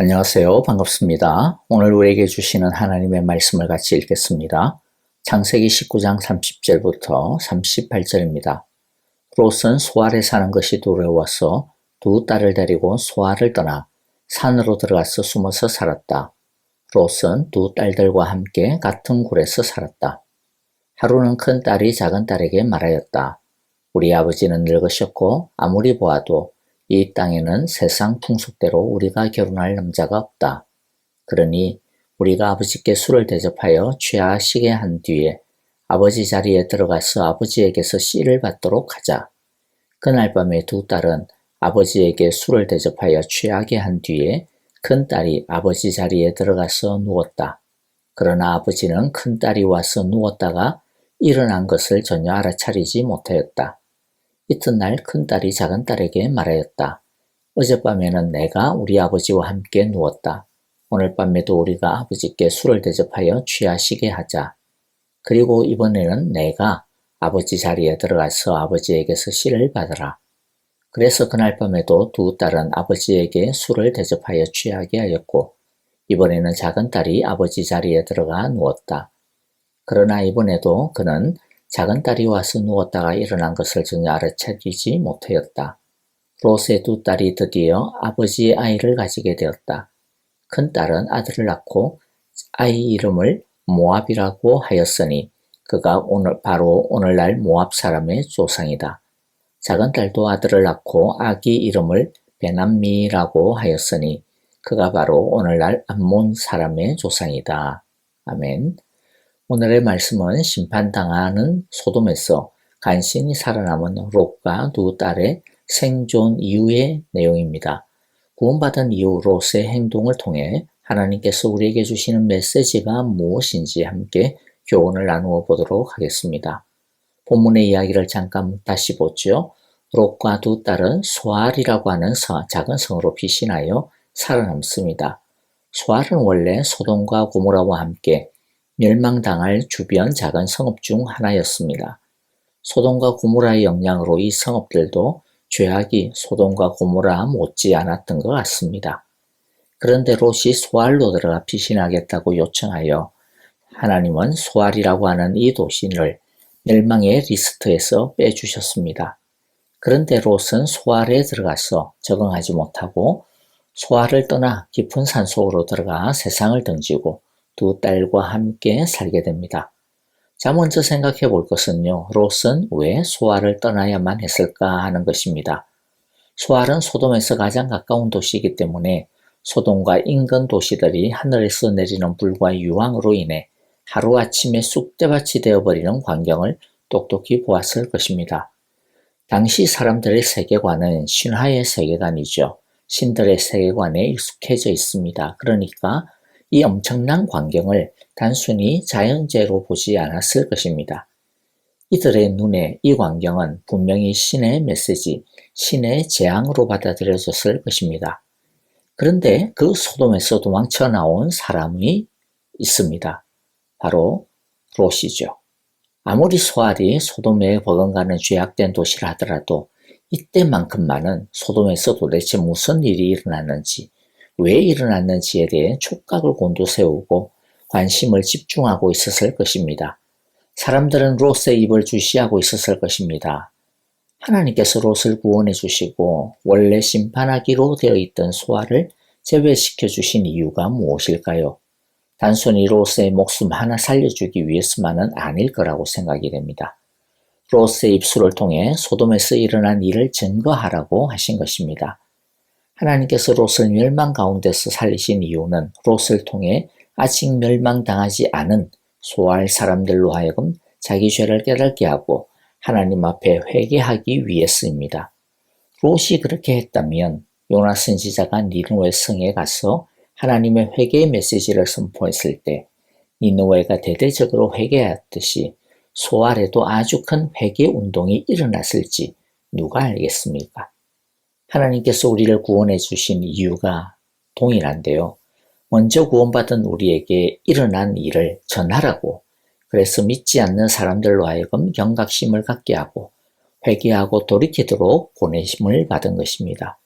안녕하세요. 반갑습니다. 오늘 우리에게 주시는 하나님의 말씀을 같이 읽겠습니다. 창세기 19장 30절부터 38절입니다. 롯은 소알에 사는 것이 두려워서 두 딸을 데리고 소알을 떠나 산으로 들어가서 숨어서 살았다. 롯은 두 딸들과 함께 같은 굴에서 살았다. 하루는 큰 딸이 작은 딸에게 말하였다. 우리 아버지는 늙으셨고 아무리 보아도 이 땅에는 세상 풍속대로 우리가 결혼할 남자가 없다. 그러니 우리가 아버지께 술을 대접하여 취하시게 한 뒤에 아버지 자리에 들어가서 아버지에게서 씨를 받도록 하자. 그날 밤에 두 딸은 아버지에게 술을 대접하여 취하게 한 뒤에 큰 딸이 아버지 자리에 들어가서 누웠다. 그러나 아버지는 큰 딸이 와서 누웠다가 일어난 것을 전혀 알아차리지 못하였다. 이튿날 큰딸이 작은 딸에게 말하였다. 어젯밤에는 내가 우리 아버지와 함께 누웠다. 오늘 밤에도 우리가 아버지께 술을 대접하여 취하시게 하자. 그리고 이번에는 내가 아버지 자리에 들어가서 아버지에게서 씨를 받으라. 그래서 그날 밤에도 두 딸은 아버지에게 술을 대접하여 취하게 하였고 이번에는 작은 딸이 아버지 자리에 들어가 누웠다. 그러나 이번에도 그는 작은 딸이 와서 누웠다가 일어난 것을 전혀 알아차리지 못하였다. 롯의 두 딸이 드디어 아버지의 아이를 가지게 되었다. 큰 딸은 아들을 낳고 아이 이름을 모압이라고 하였으니 그가 바로 오늘날 모압 사람의 조상이다. 작은 딸도 아들을 낳고 아기 이름을 베남미라고 하였으니 그가 바로 오늘날 암몬 사람의 조상이다. 아멘. 오늘의 말씀은 심판당하는 소돔에서 간신히 살아남은 롯과 두 딸의 생존 이후의 내용입니다. 구원받은 이후 롯의 행동을 통해 하나님께서 우리에게 주시는 메시지가 무엇인지 함께 교훈을 나누어 보도록 하겠습니다. 본문의 이야기를 잠깐 다시 보죠. 롯과 두 딸은 소알이라고 하는 작은 성으로 피신하여 살아남습니다. 소알은 원래 소돔과 고모라와 함께 멸망당할 주변 작은 성읍 중 하나였습니다. 소돔과 고모라의 영향으로 이 성읍들도 죄악이 소돔과 고모라 못지 않았던 것 같습니다. 그런데 롯이 소알로 들어가 피신하겠다고 요청하여 하나님은 소알이라고 하는 이 도시를 멸망의 리스트에서 빼주셨습니다. 그런데 롯은 소알에 들어가서 적응하지 못하고 소알을 떠나 깊은 산속으로 들어가 세상을 등지고 두 딸과 함께 살게 됩니다. 자, 먼저 생각해 볼 것은요. 롯은 왜 소알을 떠나야만 했을까 하는 것입니다. 소알은 소돔에서 가장 가까운 도시이기 때문에 소돔과 인근 도시들이 하늘에서 내리는 불과 유황으로 인해 하루아침에 쑥대밭이 되어버리는 광경을 똑똑히 보았을 것입니다. 당시 사람들의 세계관은 신화의 세계관이죠. 신들의 세계관에 익숙해져 있습니다. 그러니까 이 엄청난 광경을 단순히 자연재해로 보지 않았을 것입니다. 이들의 눈에 이 광경은 분명히 신의 메시지, 신의 재앙으로 받아들여졌을 것입니다. 그런데 그 소돔에서 도망쳐 나온 사람이 있습니다. 바로 롯이죠. 아무리 소알이 소돔에 버금가는 죄악된 도시라 하더라도 이때만큼만은 소돔에서 도대체 무슨 일이 일어났는지, 왜 일어났는지에 대해 촉각을 곤두세우고 관심을 집중하고 있었을 것입니다. 사람들은 롯의 입을 주시하고 있었을 것입니다. 하나님께서 롯을 구원해 주시고 원래 심판하기로 되어 있던 소알을 제외시켜 주신 이유가 무엇일까요? 단순히 롯의 목숨 하나 살려주기 위해서만은 아닐 거라고 생각이 됩니다. 롯의 입술을 통해 소돔에서 일어난 일을 증거하라고 하신 것입니다. 하나님께서 롯을 멸망 가운데서 살리신 이유는 롯을 통해 아직 멸망당하지 않은 소알 사람들로 하여금 자기 죄를 깨닫게 하고 하나님 앞에 회개하기 위해서입니다. 롯이 그렇게 했다면 요나 선지자가 니느웨 성에 가서 하나님의 회개의 메시지를 선포했을 때 니느웨가 대대적으로 회개하였듯이 소알에도 아주 큰 회개 운동이 일어났을지 누가 알겠습니까? 하나님께서 우리를 구원해 주신 이유가 동일한데요. 먼저 구원받은 우리에게 일어난 일을 전하라고, 그래서 믿지 않는 사람들로 하여금 경각심을 갖게 하고 회개하고 돌이키도록 보내심을 받은 것입니다.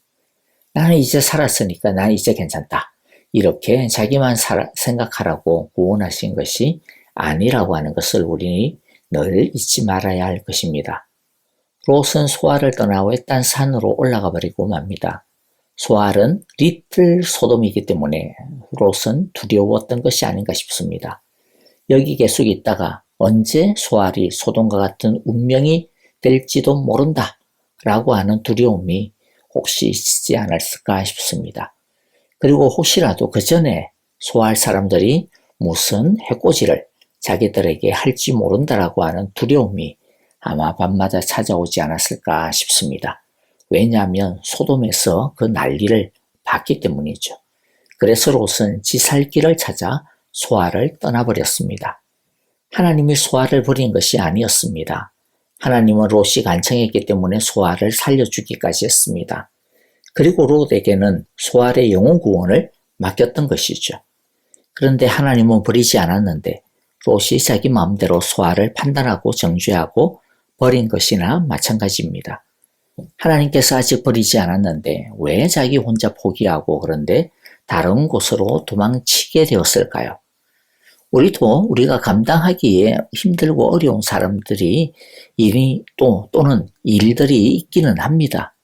나는 이제 살았으니까 난 이제 괜찮다. 이렇게 자기만 생각하라고 구원하신 것이 아니라고 하는 것을 우리 늘 잊지 말아야 할 것입니다. 롯은 소알을 떠나 외딴 산으로 올라가 버리고 맙니다. 소알은 리틀 소돔이기 때문에 롯은 두려웠던 것이 아닌가 싶습니다. 여기 계속 있다가 언제 소알이 소돔과 같은 운명이 될지도 모른다 라고 하는 두려움이 혹시 있지 않았을까 싶습니다. 그리고 혹시라도 그 전에 소알 사람들이 무슨 해코지를 자기들에게 할지 모른다라고 하는 두려움이 아마 밤마다 찾아오지 않았을까 싶습니다. 왜냐하면 소돔에서 그 난리를 봤기 때문이죠. 그래서 롯은 지 살 길을 찾아 소알을 떠나버렸습니다. 하나님이 소알을 버린 것이 아니었습니다. 하나님은 롯이 간청했기 때문에 소알을 살려주기까지 했습니다. 그리고 롯에게는 소알의 영혼 구원을 맡겼던 것이죠. 그런데 하나님은 버리지 않았는데 롯이 자기 마음대로 소알을 판단하고 정죄하고 버린 것이나 마찬가지입니다. 하나님께서 아직 버리지 않았는데 왜 자기 혼자 포기하고 그런데 다른 곳으로 도망치게 되었을까요? 우리도 우리가 감당하기에 힘들고 어려운 사람들이 또는 일들이 있기는 합니다.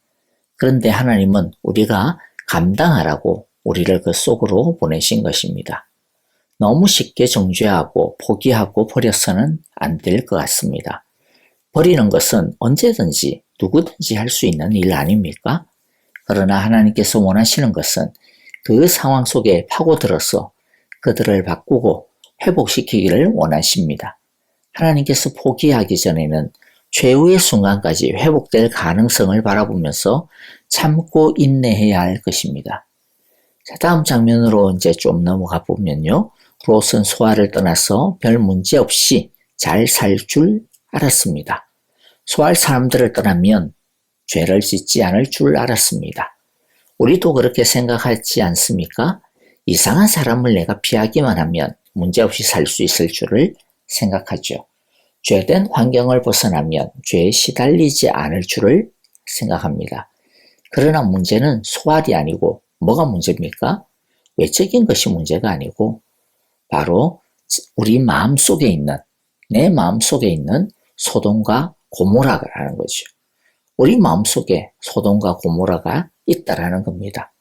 그런데 하나님은 우리가 감당하라고 우리를 그 속으로 보내신 것입니다. 너무 쉽게 정죄하고 포기하고 버려서는 안 될 것 같습니다. 버리는 것은 언제든지 누구든지 할 수 있는 일 아닙니까? 그러나 하나님께서 원하시는 것은 그 상황 속에 파고들어서 그들을 바꾸고 회복시키기를 원하십니다. 하나님께서 포기하기 전에는 최후의 순간까지 회복될 가능성을 바라보면서 참고 인내해야 할 것입니다. 자, 다음 장면으로 이제 좀 넘어가 보면요. 롯은 소알을 떠나서 별 문제 없이 잘 살 줄 알았습니다. 소알 사람들을 떠나면 죄를 짓지 않을 줄 알았습니다. 우리도 그렇게 생각하지 않습니까? 이상한 사람을 내가 피하기만 하면 문제없이 살 수 있을 줄을 생각하죠. 죄된 환경을 벗어나면 죄에 시달리지 않을 줄을 생각합니다. 그러나 문제는 소알이 아니고 뭐가 문제입니까? 외적인 것이 문제가 아니고 바로 우리 마음속에 있는, 내 마음속에 있는 소돔과 고모라라는 거죠. 우리 마음속에 소돔과 고모라가 있다라는 겁니다.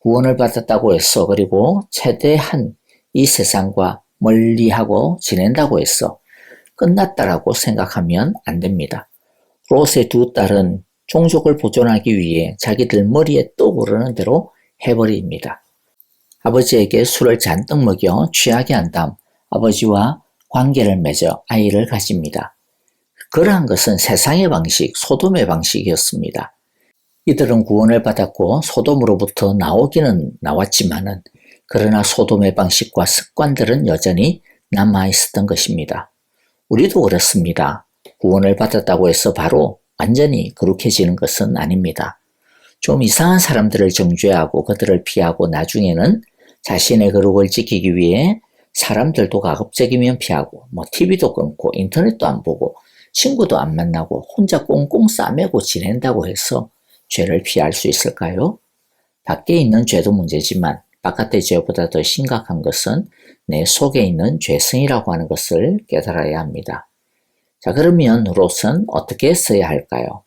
구원을 받았다고 해서 그리고 최대한 이 세상과 멀리하고 지낸다고 해서 끝났다라고 생각하면 안 됩니다. 롯의 두 딸은 종족을 보존하기 위해 자기들 머리에 떠오르는 대로 해버립니다. 아버지에게 술을 잔뜩 먹여 취하게 한 다음 아버지와 관계를 맺어 아이를 가집니다. 그러한 것은 세상의 방식, 소돔의 방식이었습니다. 이들은 구원을 받았고 소돔으로부터 나오기는 나왔지만은 그러나 소돔의 방식과 습관들은 여전히 남아있었던 것입니다. 우리도 그렇습니다. 구원을 받았다고 해서 바로 완전히 거룩해지는 것은 아닙니다. 좀 이상한 사람들을 정죄하고 그들을 피하고 나중에는 자신의 거룩을 지키기 위해 사람들도 가급적이면 피하고 TV도 끊고 인터넷도 안 보고 친구도 안 만나고 혼자 꽁꽁 싸매고 지낸다고 해서 죄를 피할 수 있을까요? 밖에 있는 죄도 문제지만 바깥의 죄보다 더 심각한 것은 내 속에 있는 죄성이라고 하는 것을 깨달아야 합니다. 자, 그러면 롯은 어떻게 했어야 할까요?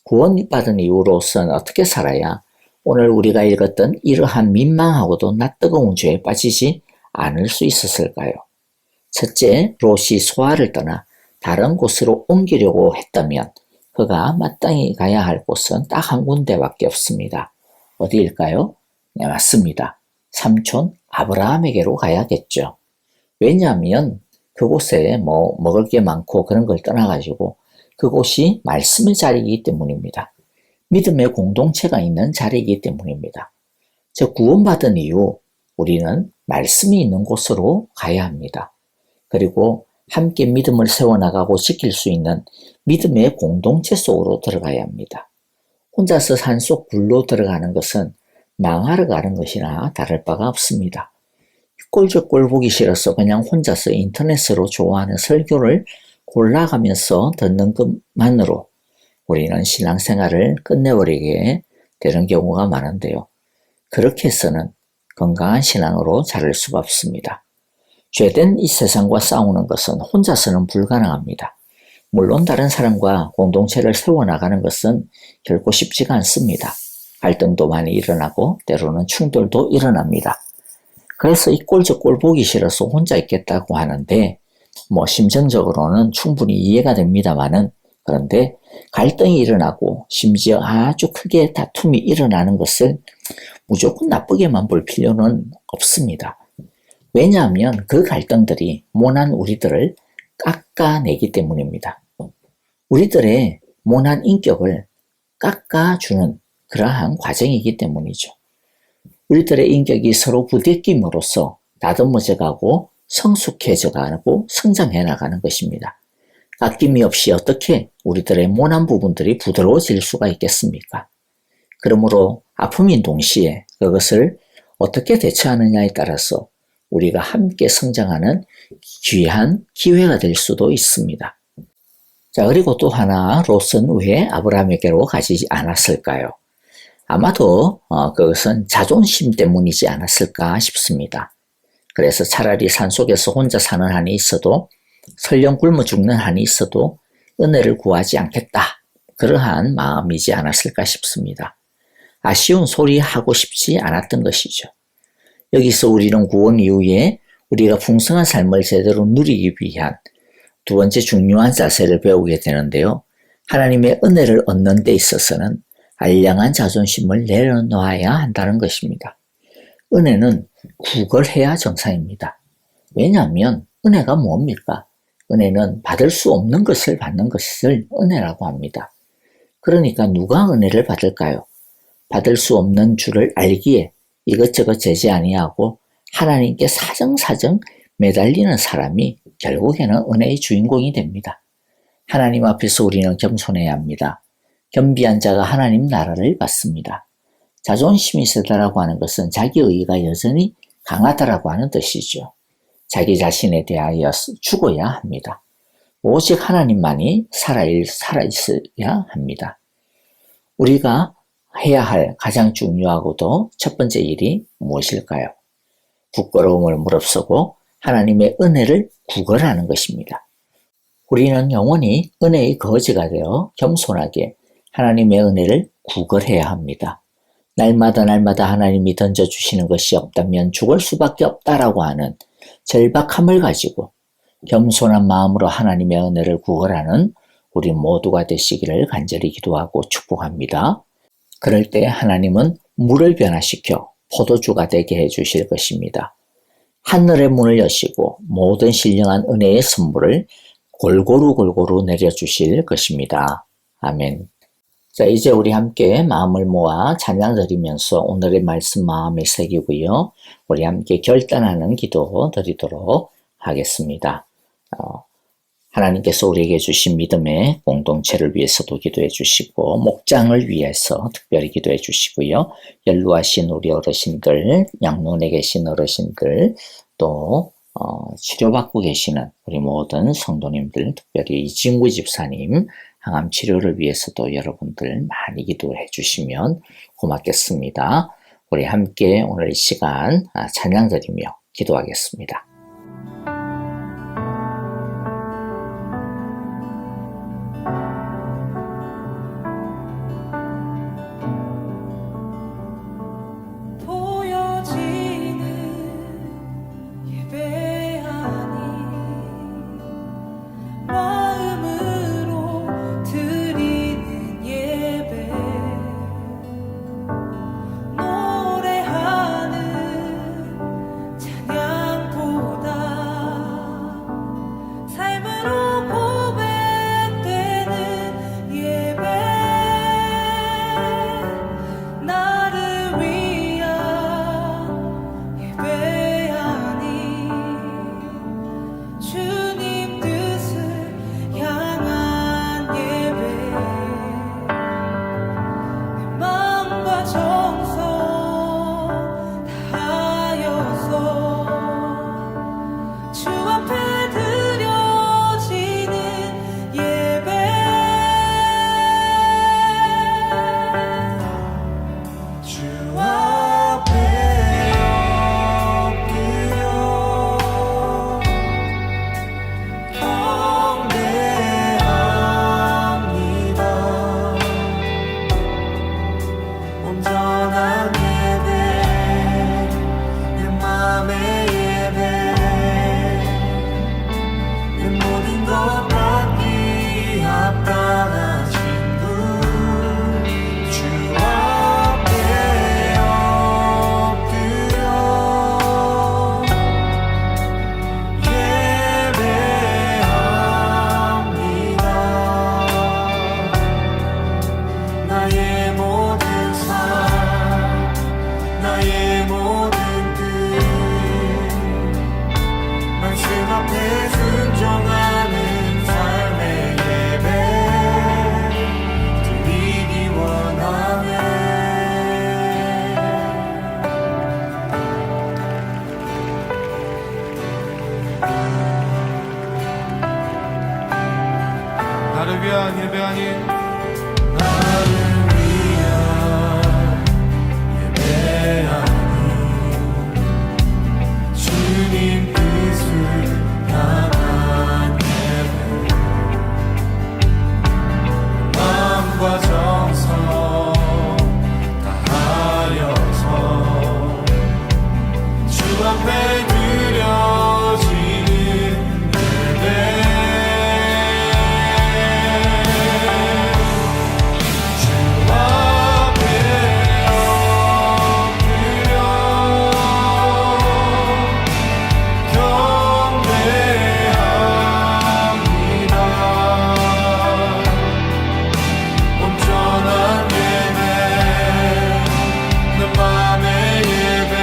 구원받은 이후 롯은 어떻게 살아야 오늘 우리가 읽었던 이러한 민망하고도 낯뜨거운 죄에 빠지지 않을 수 있었을까요? 첫째, 롯이 소알을 떠나 다른 곳으로 옮기려고 했다면 그가 마땅히 가야 할 곳은 딱 한 군데밖에 없습니다. 어디일까요? 네, 맞습니다. 삼촌 아브라함에게로 가야겠죠. 왜냐하면 그곳에 먹을 게 많고 그런 걸 떠나가지고 그곳이 말씀의 자리이기 때문입니다. 믿음의 공동체가 있는 자리이기 때문입니다. 즉 구원받은 이후 우리는 말씀이 있는 곳으로 가야 합니다. 그리고 함께 믿음을 세워나가고 지킬 수 있는 믿음의 공동체 속으로 들어가야 합니다. 혼자서 산속 굴로 들어가는 것은 망하러 가는 것이나 다를 바가 없습니다. 꼴저꼴 보기 싫어서 그냥 혼자서 인터넷으로 좋아하는 설교를 골라가면서 듣는 것만으로 우리는 신앙생활을 끝내버리게 되는 경우가 많은데요. 그렇게 해서는 건강한 신앙으로 자랄 수가 없습니다. 죄된 이 세상과 싸우는 것은 혼자서는 불가능합니다. 물론 다른 사람과 공동체를 세워나가는 것은 결코 쉽지가 않습니다. 갈등도 많이 일어나고 때로는 충돌도 일어납니다. 그래서 이 꼴 저 꼴 보기 싫어서 혼자 있겠다고 하는데 심정적으로는 충분히 이해가 됩니다만은 그런데 갈등이 일어나고 심지어 아주 크게 다툼이 일어나는 것을 무조건 나쁘게만 볼 필요는 없습니다. 왜냐하면 그 갈등들이 모난 우리들을 깎아내기 때문입니다. 우리들의 모난 인격을 깎아주는 그러한 과정이기 때문이죠. 우리들의 인격이 서로 부대낌으로써 다듬어져가고 성숙해져가고 성장해 나가는 것입니다. 깎임이 없이 어떻게 우리들의 모난 부분들이 부드러워질 수가 있겠습니까? 그러므로 아픔인 동시에 그것을 어떻게 대처하느냐에 따라서 우리가 함께 성장하는 귀한 기회가 될 수도 있습니다. 자, 그리고 또 하나, 롯은 왜 아브라함에게로 가지 않았을까요? 아마도 그것은 자존심 때문이지 않았을까 싶습니다. 그래서 차라리 산속에서 혼자 사는 한이 있어도 설령 굶어 죽는 한이 있어도 은혜를 구하지 않겠다. 그러한 마음이지 않았을까 싶습니다. 아쉬운 소리 하고 싶지 않았던 것이죠. 여기서 우리는 구원 이후에 우리가 풍성한 삶을 제대로 누리기 위한 두 번째 중요한 자세를 배우게 되는데요. 하나님의 은혜를 얻는 데 있어서는 알량한 자존심을 내려놓아야 한다는 것입니다. 은혜는 구걸해야 정상입니다. 왜냐하면 은혜가 뭡니까? 은혜는 받을 수 없는 것을 받는 것을 은혜라고 합니다. 그러니까 누가 은혜를 받을까요? 받을 수 없는 줄을 알기에 이것저것 제지 아니하고 하나님께 사정사정 매달리는 사람이 결국에는 은혜의 주인공이 됩니다. 하나님 앞에서 우리는 겸손해야 합니다. 겸비한 자가 하나님 나라를 받습니다. 자존심이 세다라고 하는 것은 자기 의의가 여전히 강하다라고 하는 뜻이죠. 자기 자신에 대하여 죽어야 합니다. 오직 하나님만이 살아있어야 합니다. 우리가 해야 할 가장 중요하고도 첫 번째 일이 무엇일까요? 부끄러움을 무릅쓰고 하나님의 은혜를 구걸하는 것입니다. 우리는 영원히 은혜의 거지가 되어 겸손하게 하나님의 은혜를 구걸해야 합니다. 날마다 하나님이 던져주시는 것이 없다면 죽을 수밖에 없다라고 하는 절박함을 가지고 겸손한 마음으로 하나님의 은혜를 구걸하는 우리 모두가 되시기를 간절히 기도하고 축복합니다. 그럴 때 하나님은 물을 변화시켜 포도주가 되게 해주실 것입니다. 하늘의 문을 여시고 모든 신령한 은혜의 선물을 골고루 내려주실 것입니다. 아멘. 자, 이제 우리 함께 마음을 모아 찬양 드리면서 오늘의 말씀 마음에 새기고요. 우리 함께 결단하는 기도 드리도록 하겠습니다. 하나님께서 우리에게 주신 믿음의 공동체를 위해서도 기도해 주시고 목장을 위해서 특별히 기도해 주시고요. 연루하신 우리 어르신들, 양론에 계신 어르신들, 또 치료받고 계시는 우리 모든 성도님들, 특별히 이진구 집사님 항암 치료를 위해서도 여러분들 많이 기도해 주시면 고맙겠습니다. 우리 함께 오늘 이 시간 찬양 드리며 기도하겠습니다. 노래하는 찬양 맘의 예배 내 모든 것 받기 합당하신 분 주 앞에 엎드려 예배합니다. 나의 모든 삶 나의 모든 뜻 말씀 앞에 순종하는 삶의 예배 드리기 원하네. 나를 위한 예배 아닌 나를 위한 예배하니 주님 뜻을 향한 예배 마음과 정성 다하여서 주 앞에 드려지는 예배 주 앞에 엎드려 경배합니다. 온전한 예배 내 맘의 예배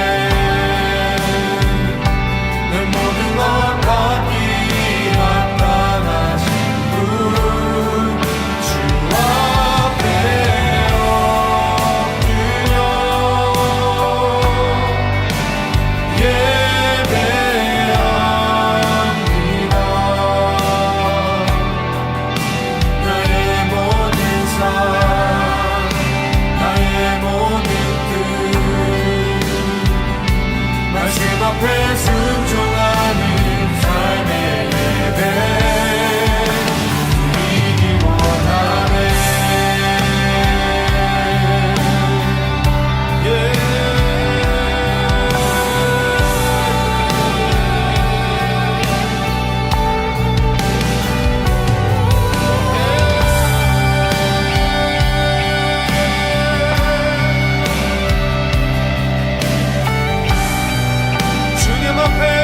내 모든 것 받기 합당하신 분 주 앞에 엎드려 예배합니다. 나의 모든 삶 나의 모든 뜻 말씀 앞에 순종하는 삶의 예배 드리기 원하네. 주님 앞에